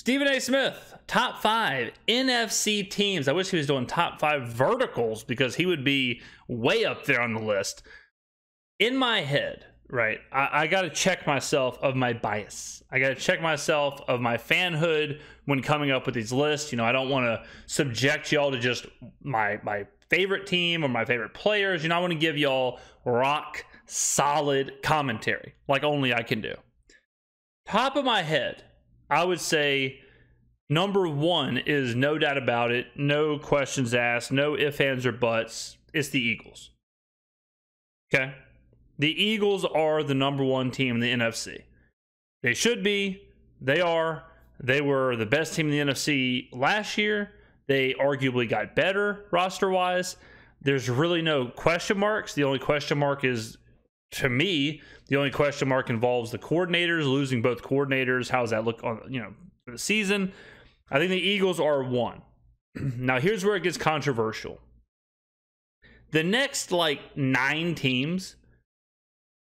Stephen A. Smith, top 5 NFC teams. I wish he was doing top 5 verticals because he would be way up there on the list. In my head, right, I got to check myself of my bias. I got to check myself of my fanhood when coming up with these lists. You know, I don't want to subject y'all to just my favorite team or my favorite players. You know, I want to give y'all rock solid commentary like only I can do. Top of my head, I would say number 1 is no doubt about it, no questions asked, no ifs, ands, or buts. It's the Eagles. Okay? The Eagles are the number 1 team in the NFC. They should be. They are. They were the best team in the NFC last year. They arguably got better roster-wise. There's really no question marks. The only question mark is, to me, the only question mark involves the coordinators, losing both coordinators. How does that look on, you know, for the season? I think the Eagles are 1. Now, here's where it gets controversial. The next, 9 teams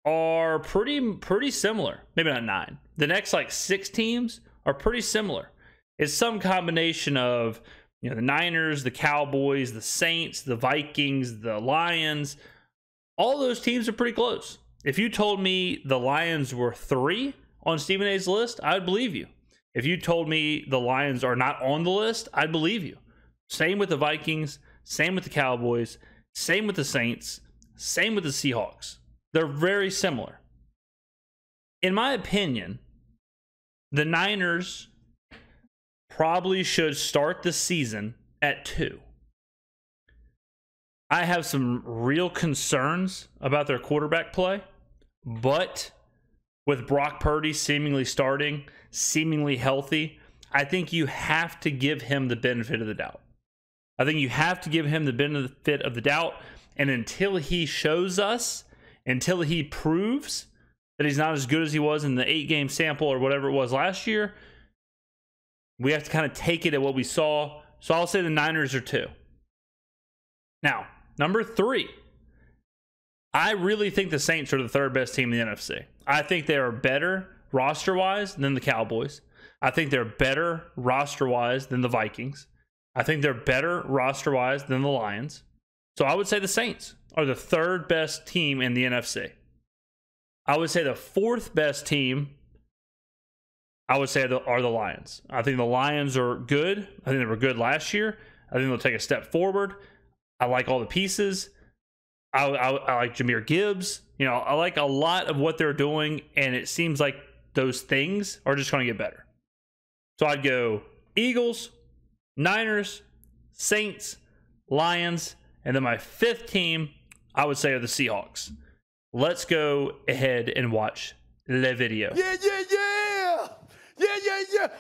are pretty similar. Maybe not 9. The next, 6 teams are pretty similar. It's some combination of, you know, the Niners, the Cowboys, the Saints, the Vikings, the Lions. All those teams are pretty close. If you told me the Lions were 3 on Stephen A's list, I would believe you. If you told me the Lions are not on the list, I'd believe you. Same with the Vikings, same with the Cowboys, same with the Saints, same with the Seahawks. They're very similar. In my opinion, the Niners probably should start the season at 2. I have some real concerns about their quarterback play, but with Brock Purdy seemingly starting, seemingly healthy, I think you have to give him the benefit of the doubt. I think you have to give him the benefit of the doubt, and until he shows us, until he proves that he's not as good as he was in the 8-game sample or whatever it was last year, we have to kind of take it at what we saw. So I'll say the Niners are 2. Now, number 3, I really think the Saints are the 3rd best team in the NFC. I think they are better roster-wise than the Cowboys. I think they're better roster-wise than the Vikings. I think they're better roster-wise than the Lions. So I would say the Saints are the 3rd best team in the NFC. I would say the 4th best team, I would say, are the Lions. I think the Lions are good. I think they were good last year. I think they'll take a step forward. I like all the pieces. I like Jahmyr Gibbs. You know, I like a lot of what they're doing, and it seems like those things are just going to get better. So I'd go Eagles, Niners, Saints, Lions, and then my 5th team, I would say, are the Seahawks. Let's go ahead and watch the video. Yeah.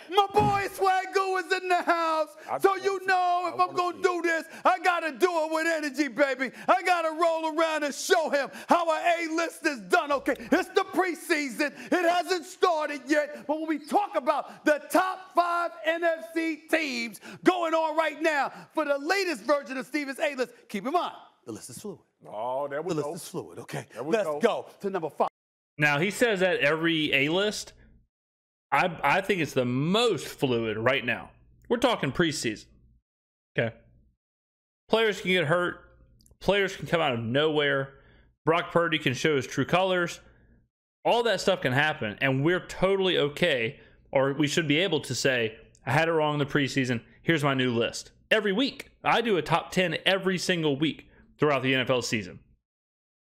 My boy Swagoo is in the house. So you know if I'm going to do this, I got to do it with energy, baby. I got to roll around and show him how an A-list is done. Okay, it's the preseason. It hasn't started yet. But when we talk about the top 5 NFC teams going on right now for the latest version of Stephen's A-list, keep in mind, the list is fluid. Oh, there we go. The list is fluid, okay? Let's go to number 5. Now, he says that every A-list. I think it's the most fluid right now. We're talking preseason. Okay. Players can get hurt. Players can come out of nowhere. Brock Purdy can show his true colors. All that stuff can happen, and we're totally okay, or we should be able to say, I had it wrong in the preseason. Here's my new list. Every week. I do a top 10 every single week throughout the NFL season.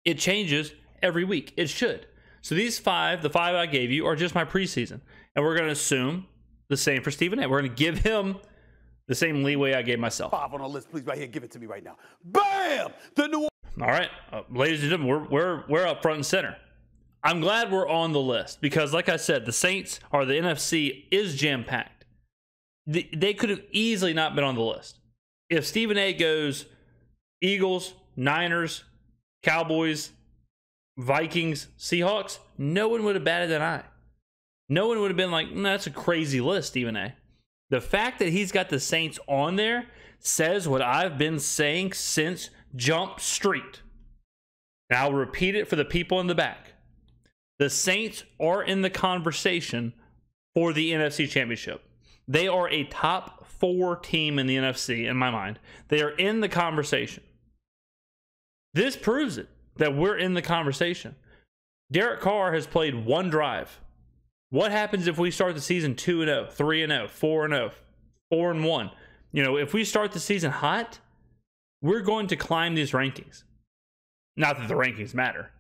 It changes every week. It should. So these 5, the 5 I gave you, are just my preseason. And we're going to assume the same for Stephen A. We're going to give him the same leeway I gave myself. 5 on the list, please, right here. Give it to me right now. Bam! The new. All right, ladies and gentlemen, we're up front and center. I'm glad we're on the list because, like I said, the Saints or the NFC is jam-packed. They could have easily not been on the list. If Stephen A goes Eagles, Niners, Cowboys, Vikings, Seahawks, no one would have batted an eye. No one would have been like, that's a crazy list, Stephen A. The fact that he's got the Saints on there says what I've been saying since Jump Street. And I'll repeat it for the people in the back. The Saints are in the conversation for the NFC Championship. They are a top 4 team in the NFC, in my mind. They are in the conversation. This proves it, that we're in the conversation. Derek Carr has played 1 drive. What happens if we start the season 2-0, 3-0, 4-0, 4-1? You know, if we start the season hot, we're going to climb these rankings. Not that the rankings matter,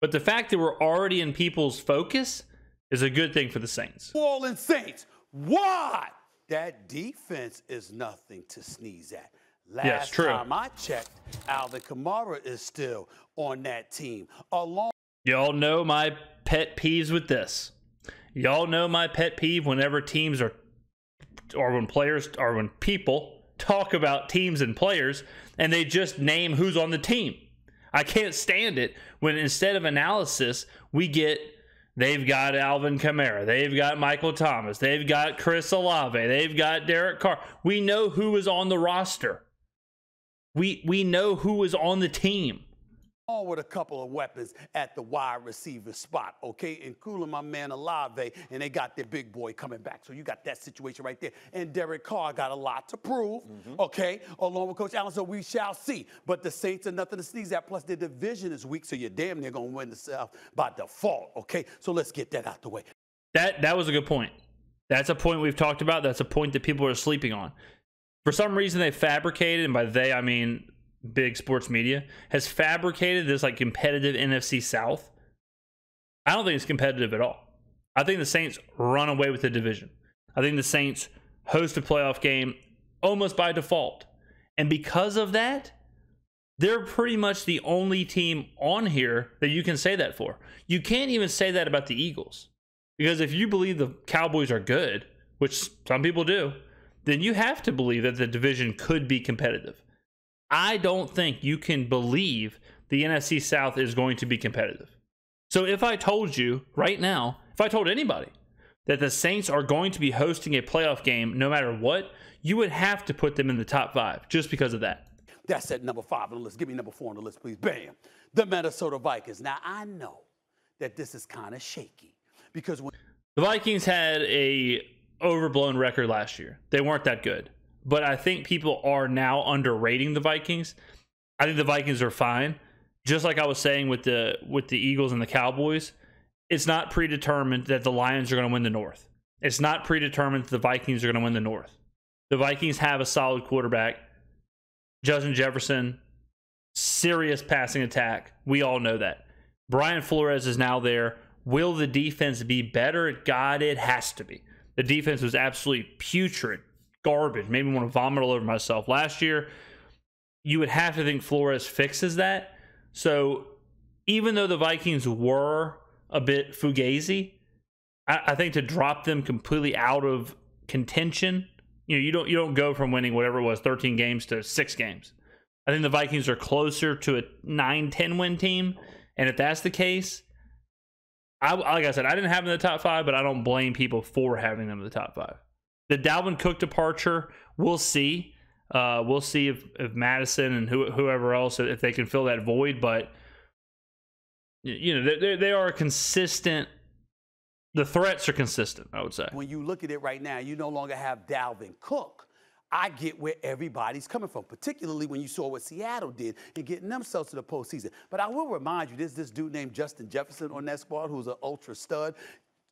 but the fact that we're already in people's focus is a good thing for the Saints. New Orleans Saints, why? That defense is nothing to sneeze at. Last time I checked, Alvin Kamara is still on that team. Y'all know my pet peeves with this. Y'all know my pet peeve whenever teams are, or when players, or when people talk about teams and players and they just name who's on the team. I can't stand it when instead of analysis, we get, they've got Alvin Kamara, they've got Michael Thomas, they've got Chris Olave, they've got Derek Carr. We know who is on the roster. We know who is on the team. On with a couple of weapons at the wide receiver spot, okay? Including my man Olave, and they got their big boy coming back. So you got that situation right there. And Derek Carr got a lot to prove, okay? Along with Coach Allen, so we shall see. But the Saints are nothing to sneeze at. Plus, their division is weak, so you're damn near going to win the South by default, okay? So let's get that out the way. That was a good point. That's a point we've talked about. That's a point that people are sleeping on. For some reason, they fabricated, and by they, I mean big sports media, has fabricated this like competitive NFC South. I don't think it's competitive at all. I think the Saints run away with the division. I think the Saints host a playoff game almost by default. And because of that, they're pretty much the only team on here that you can say that for. You can't even say that about the Eagles. Because if you believe the Cowboys are good, which some people do, then you have to believe that the division could be competitive. I don't think you can believe the NFC South is going to be competitive. So if I told you right now, if I told anybody that the Saints are going to be hosting a playoff game no matter what, you would have to put them in the top 5 just because of that. That's at number 5 on the list. Give me number 4 on the list, please. Bam. The Minnesota Vikings. Now, I know that this is kind of shaky because when the Vikings had a overblown record last year, they weren't that good. But I think people are now underrating the Vikings. I think the Vikings are fine. Just like I was saying with the Eagles and the Cowboys, it's not predetermined that the Lions are going to win the North. It's not predetermined that the Vikings are going to win the North. The Vikings have a solid quarterback. Justin Jefferson, serious passing attack. We all know that. Brian Flores is now there. Will the defense be better? God, it has to be. The defense was absolutely putrid. Garbage. Made me want to vomit all over myself. Last year, you would have to think Flores fixes that. So even though the Vikings were a bit fugazi, I think to drop them completely out of contention, you don't go from winning whatever it was, 13 games to 6 games. I think the Vikings are closer to a 9-10 win team. And if that's the case, like I said, I didn't have them in the top 5, but I don't blame people for having them in the top 5. The Dalvin Cook departure, we'll see. We'll see if Madison and whoever else, if they can fill that void. But, they are consistent. The threats are consistent, I would say. When you look at it right now, you no longer have Dalvin Cook. I get where everybody's coming from, particularly when you saw what Seattle did in getting themselves to the postseason. But I will remind you, there's this dude named Justin Jefferson on that squad who's an ultra stud.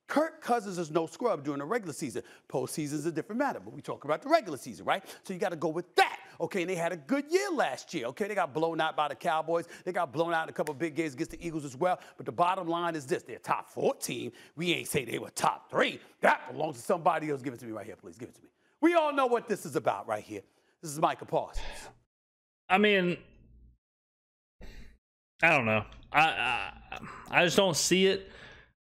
Kirk Cousins is no scrub during the regular season. Postseason is a different matter, but we talk about the regular season, right? So you got to go with that, okay? And they had a good year last year, okay? They got blown out by the Cowboys. They got blown out in a couple of big games against the Eagles as well. But the bottom line is this. They're top 4 team. We ain't say they were top 3. That belongs to somebody else. Give it to me right here, please. Give it to me. We all know what this is about right here. This is Micah Parsons. I mean, I don't know. I just don't see it.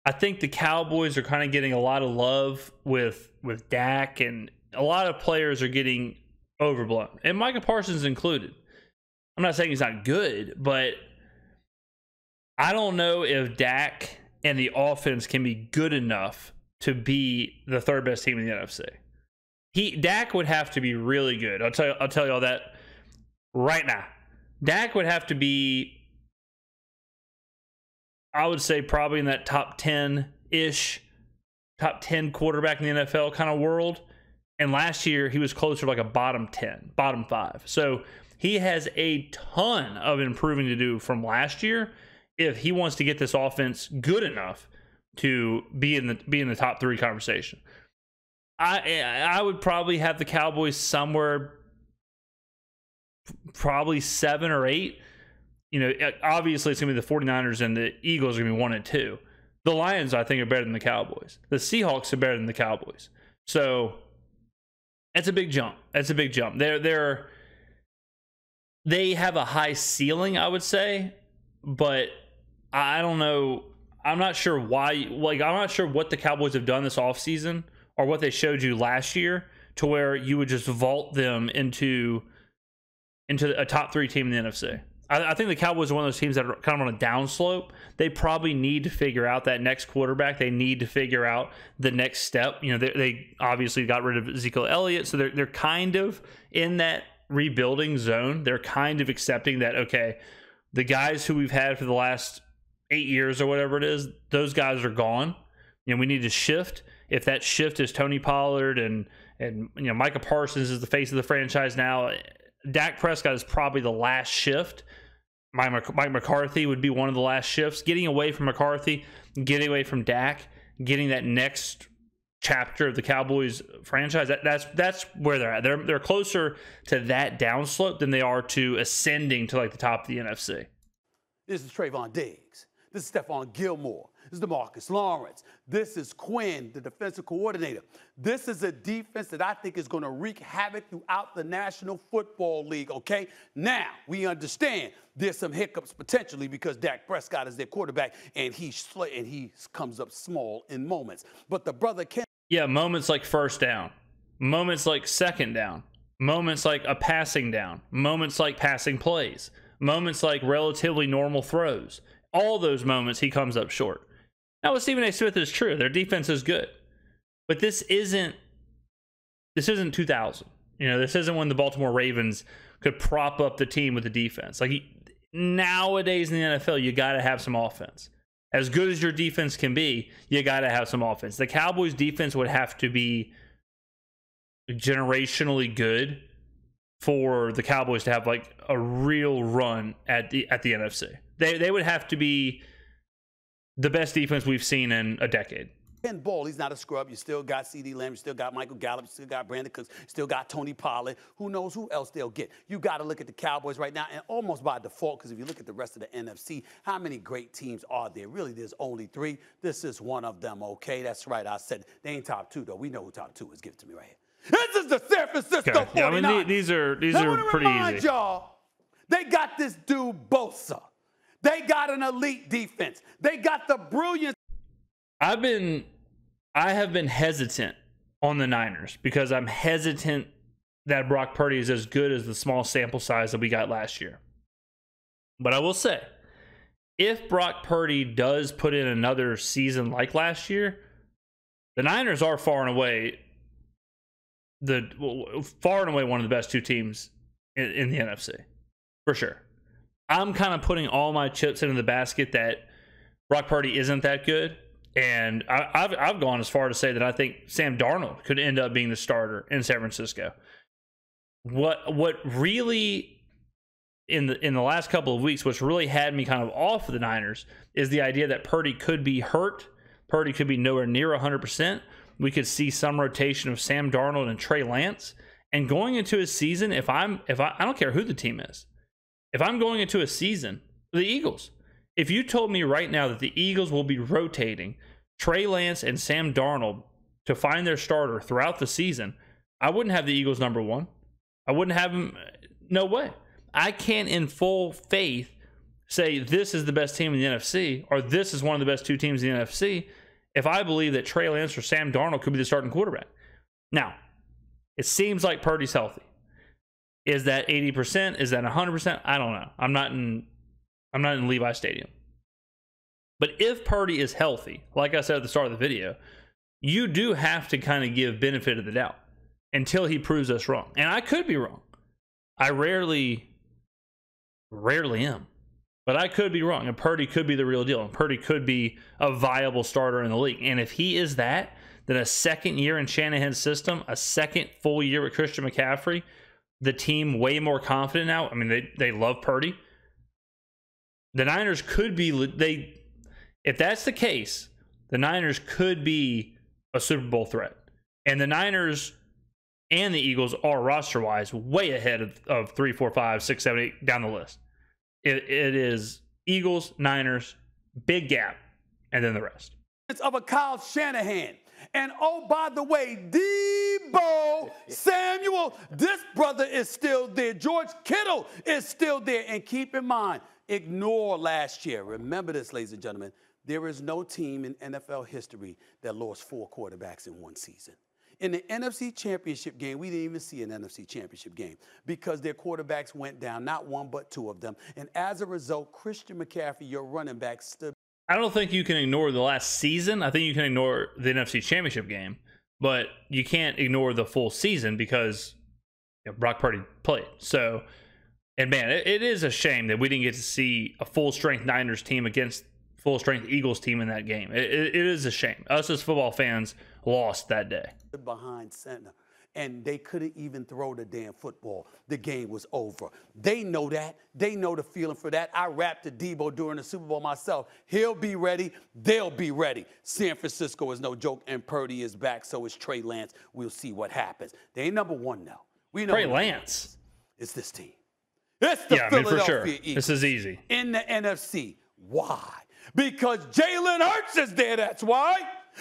I think the Cowboys are kind of getting a lot of love with Dak, and a lot of players are getting overblown, and Micah Parsons included. I'm not saying he's not good, but I don't know if Dak and the offense can be good enough to be the 3rd best team in the NFC. Dak would have to be really good. I'll tell you all that right now. Dak would have to be, I would say, probably in that top 10-ish, top 10 quarterback in the NFL kind of world. And last year, he was closer to like a bottom 10, bottom 5. So he has a ton of improving to do from last year if he wants to get this offense good enough to be in the top 3 conversation. I would probably have the Cowboys somewhere probably 7 or 8. You know, obviously it's going to be the 49ers and the Eagles are going to be 1 and 2. The Lions, I think, are better than the Cowboys. The Seahawks are better than the Cowboys. So that's a big jump. That's a big jump. They have a high ceiling, I would say, but I don't know. I'm not sure why. Like, I'm not sure what the Cowboys have done this offseason or what they showed you last year to where you would just vault them into a top 3 team in the NFC. I think the Cowboys are one of those teams that are kind of on a downslope. They probably need to figure out that next quarterback. They need to figure out the next step. You know, they obviously got rid of Ezekiel Elliott, so they're kind of in that rebuilding zone. They're kind of accepting that, okay, the guys who we've had for the last 8 years or whatever it is, those guys are gone. You know, we need to shift. If that shift is Tony Pollard and you know, Micah Parsons is the face of the franchise now, Dak Prescott is probably the last shift. Mike McCarthy would be one of the last shifts. Getting away from McCarthy, getting away from Dak, getting that next chapter of the Cowboys franchise, that's where they're at. They're closer to that downslope than they are to ascending to like the top of the NFC. This is Trayvon Diggs. This is Stephon Gilmore. This is DeMarcus Lawrence. This is Quinn, the defensive coordinator. This is a defense that I think is going to wreak havoc throughout the National Football League, okay? Now, we understand there's some hiccups potentially because Dak Prescott is their quarterback, and he comes up small in moments. But the brother can... Yeah, moments like first down. Moments like second down. Moments like a passing down. Moments like passing plays. Moments like relatively normal throws. All those moments, he comes up short. Now, with Stephen A. Smith is true. Their defense is good. But this isn't 2000. You know, this isn't when the Baltimore Ravens could prop up the team with the defense. Like, nowadays in the NFL, you got to have some offense. As good as your defense can be, you got to have some offense. The Cowboys' defense would have to be generationally good for the Cowboys to have like a real run at the NFC. They would have to be the best defense we've seen in a decade. Ken Ball, he's not a scrub. You still got C.D. Lamb. You still got Michael Gallup. You still got Brandon Cooks. You still got Tony Pollard. Who knows who else they'll get? You got to look at the Cowboys right now, and almost by default, because if you look at the rest of the NFC, how many great teams are there? Really, there's only 3. This is one of them, okay? That's right. I said they ain't top 2, though. We know who top 2 is. Give it to me right here. This is the San Francisco 49ers. Yeah, I mean, these are pretty easy. Y'all, they got this dude Bosa. They got an elite defense. They got the brilliance. I have been hesitant on the Niners because I'm hesitant that Brock Purdy is as good as the small sample size that we got last year. But I will say, if Brock Purdy does put in another season like last year, the Niners are far and away one of the best 2 teams in the NFC, for sure. I'm kind of putting all my chips into the basket that Brock Purdy isn't that good. And I've gone as far to say that I think Sam Darnold could end up being the starter in San Francisco. What really in the last couple of weeks, what's really had me kind of off of the Niners is the idea that Purdy could be hurt. Purdy could be nowhere near 100%. We could see some rotation of Sam Darnold and Trey Lance. And going into a season, if I don't care who the team is, if I'm going into a season, the Eagles. If you told me right now that the Eagles will be rotating Trey Lance and Sam Darnold to find their starter throughout the season, I wouldn't have the Eagles number 1. I wouldn't have them. No way. I can't in full faith say this is the best team in the NFC or this is one of the best 2 teams in the NFC if I believe that Trey Lance or Sam Darnold could be the starting quarterback. Now, it seems like Purdy's healthy. Is that 80%? Is that 100%? I don't know. I'm not in Levi Stadium. But if Purdy is healthy, like I said at the start of the video, you do have to kind of give benefit of the doubt until he proves us wrong. And I could be wrong. I rarely am. But I could be wrong. And Purdy could be the real deal. And Purdy could be a viable starter in the league. And if he is that, then a second year in Shanahan's system, a second full year with Christian McCaffrey, the team way more confident now. I mean, they love Purdy. The Niners could be if that's the case, the Niners could be a Super Bowl threat. And the Niners and the Eagles are roster-wise way ahead of 3, 4, 5, 6, 7, 8 down the list. It is Eagles, Niners, big gap, and then the rest. It's of a Kyle Shanahan. And oh, by the way, Debo Samuel, this brother is still there. George Kittle is still there. And keep in mind, ignore last year. Remember this, ladies and gentlemen. There is no team in NFL history that lost 4 quarterbacks in one season. In the NFC Championship game, we didn't even see an NFC Championship game because their quarterbacks went down, not one but 2 of them. And as a result, Christian McCaffrey, your running back, stood. I don't think you can ignore the last season. I think you can ignore the NFC Championship game, but you can't ignore the full season because Brock Purdy played. So, and man, it is a shame that we didn't get to see a full-strength Niners team against full-strength Eagles team in that game. It is a shame. Us as football fans lost that day. Behind center, and they couldn't even throw the damn football. The game was over. They know that. They know the feeling for that. I rapped to Debo during the Super Bowl myself. He'll be ready. They'll be ready. San Francisco is no joke, and Purdy is back, so is Trey Lance. We'll see what happens. They ain't number 1 now. We know Trey Lance. It's this team. It's the Philadelphia for sure. Eagles. This is easy. In the NFC. Why? Because Jalen Hurts is there, that's why.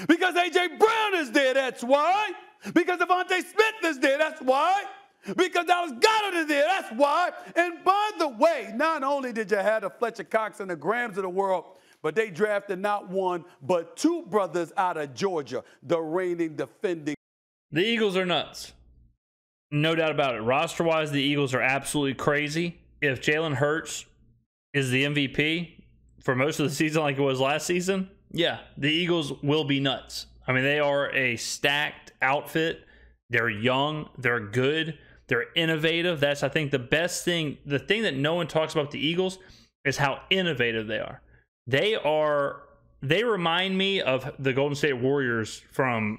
Because A.J. Brown is there, that's why. Because Devontae Smith is there, that's why. Because Dallas Goedert is there, that's why. And by the way, not only did you have the Fletcher Cox and the Grahams of the world, but they drafted not 1, but 2 brothers out of Georgia, the reigning, defending. The Eagles are nuts. No doubt about it. Roster-wise, the Eagles are absolutely crazy. If Jalen Hurts is the MVP for most of the season like it was last season, yeah, the Eagles will be nuts. I mean, they are a stacked outfit. They're young. They're good. They're innovative. That's, I think, the best thing. The thing that no one talks about the Eagles is how innovative they are. They remind me of the Golden State Warriors from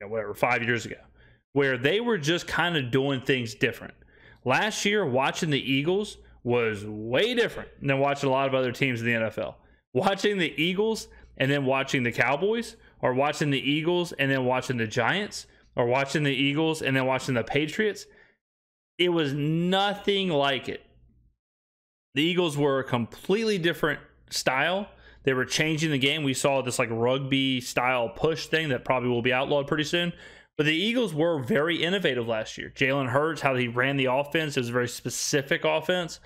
5 years ago, where they were just kind of doing things different. Last year, watching the Eagles was way different than watching a lot of other teams in the NFL. Watching the Eagles and then watching the Cowboys, or watching the Eagles and then watching the Giants, or watching the Eagles and then watching the Patriots, it was nothing like it. The Eagles were a completely different style. They were changing the game. We saw this like rugby style push thing that probably will be outlawed pretty soon. But the Eagles were very innovative last year. Jalen Hurts, how he ran the offense, it was a very specific offense.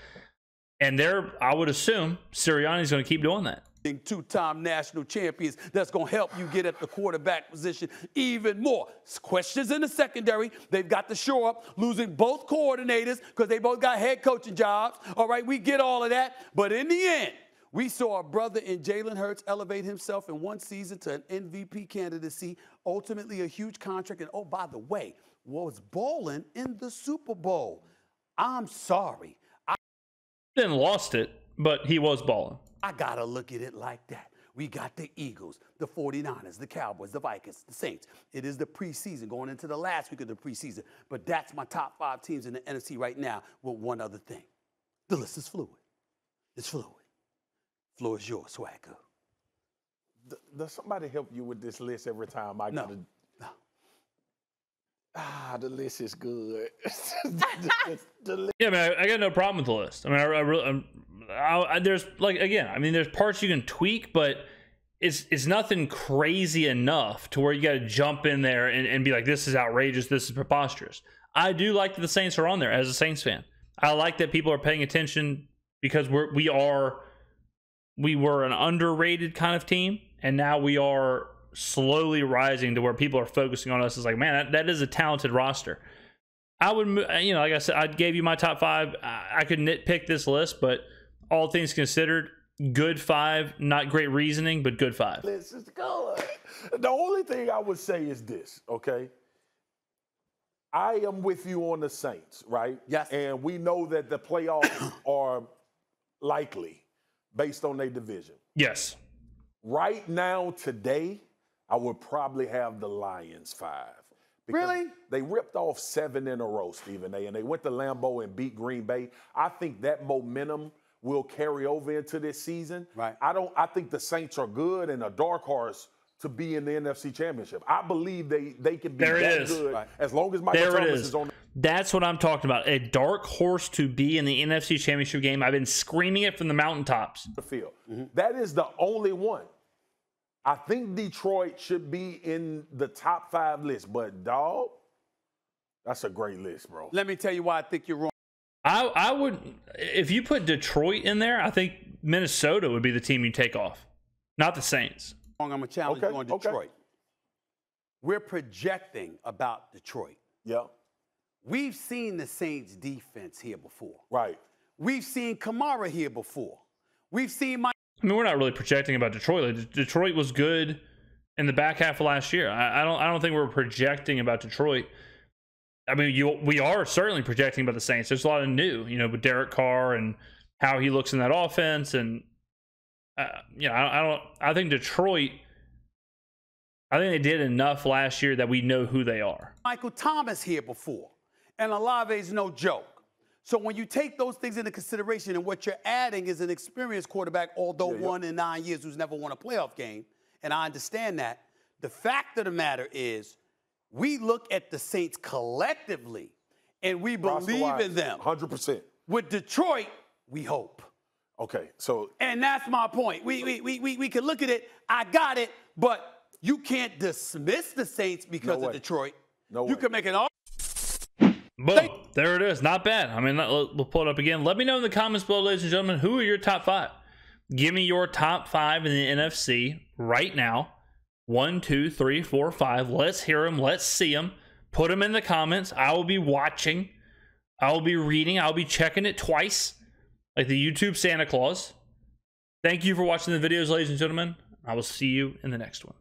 And I would assume Sirianni's going to keep doing that. 2-time national champions that's going to help you get at the quarterback position even more. Questions in the secondary. They've got to shore up, losing both coordinators because they both got head coaching jobs. All right, we get all of that. But in the end, we saw a brother in Jalen Hurts elevate himself in one season to an MVP candidacy, ultimately a huge contract. And, oh, by the way, was balling in the Super Bowl. I'm sorry. Then lost it, but he was balling. I got to look at it like that. We got the Eagles, the 49ers, the Cowboys, the Vikings, the Saints. It is the preseason, going into the last week of the preseason. But that's my top 5 teams in the NFC right now with one other thing. The list is fluid. It's fluid. Floor is yours, Swagger. Does somebody help you with this list every time I No. gotta? No. The list is good. Yeah, man, I got no problem with the list. I mean, I really, there's there's parts you can tweak, but it's nothing crazy enough to where you got to jump in there and be like, this is outrageous, this is preposterous. I do like that the Saints are on there as a Saints fan. I like that people are paying attention because we were an underrated kind of team, and now we are slowly rising to where people are focusing on us. It's like, man, that is a talented roster. I would, like I said, I gave you my top 5. I could nitpick this list, but all things considered, good 5. Not great reasoning, but good 5. This is good. The only thing I would say is this, okay? I am with you on the Saints, right? Yes. And we know that the playoffs are likely based on their division. Yes. Right now, today, I would probably have the Lions 5. Really? They ripped off 7 in a row, Stephen A. And they went to Lambeau and beat Green Bay. I think that momentum will carry over into this season. Right. I think the Saints are good and a dark horse to be in the NFC Championship. I believe they can be that good as long as Michael Thomas is on. That's what I'm talking about. A dark horse to be in the NFC Championship game. I've been screaming it from the mountaintops. The field. That is the only one. I think Detroit should be in the top 5 list, but dog, that's a great list, bro. Let me tell you why I think you're wrong. I would, if you put Detroit in there, I think Minnesota would be the team you take off, not the Saints. I'm going to challenge you on Detroit. Okay. We're projecting about Detroit. Yeah. We've seen the Saints defense here before. Right. We've seen Kamara here before. We've seen Mike. I mean, we're not really projecting about Detroit. Like, Detroit was good in the back half of last year. I don't think we're projecting about Detroit. I mean, we are certainly projecting about the Saints. There's a lot of new, with Derek Carr and how he looks in that offense, and I think Detroit. I think they did enough last year that we know who they are. Michael Thomas here before, and Olave's no joke. So when you take those things into consideration, and what you're adding is an experienced quarterback, although 1 in 9 years, who's never won a playoff game, and I understand that. The fact of the matter is, we look at the Saints collectively, and we believe in them. 100%. With Detroit, we hope. Okay, so. And that's my point. We can look at it. I got it, but you can't dismiss the Saints because of Detroit. No way. You can make an argument. Boom. There it is. Not bad. I mean, we'll pull it up again. Let me know in the comments below, ladies and gentlemen, who are your top 5? Give me your top 5 in the NFC right now. 1, 2, 3, 4, 5. Let's hear them. Let's see them. Put them in the comments. I will be watching. I will be reading. I'll be checking it twice, like the YouTube Santa Claus. Thank you for watching the videos, ladies and gentlemen. I will see you in the next one.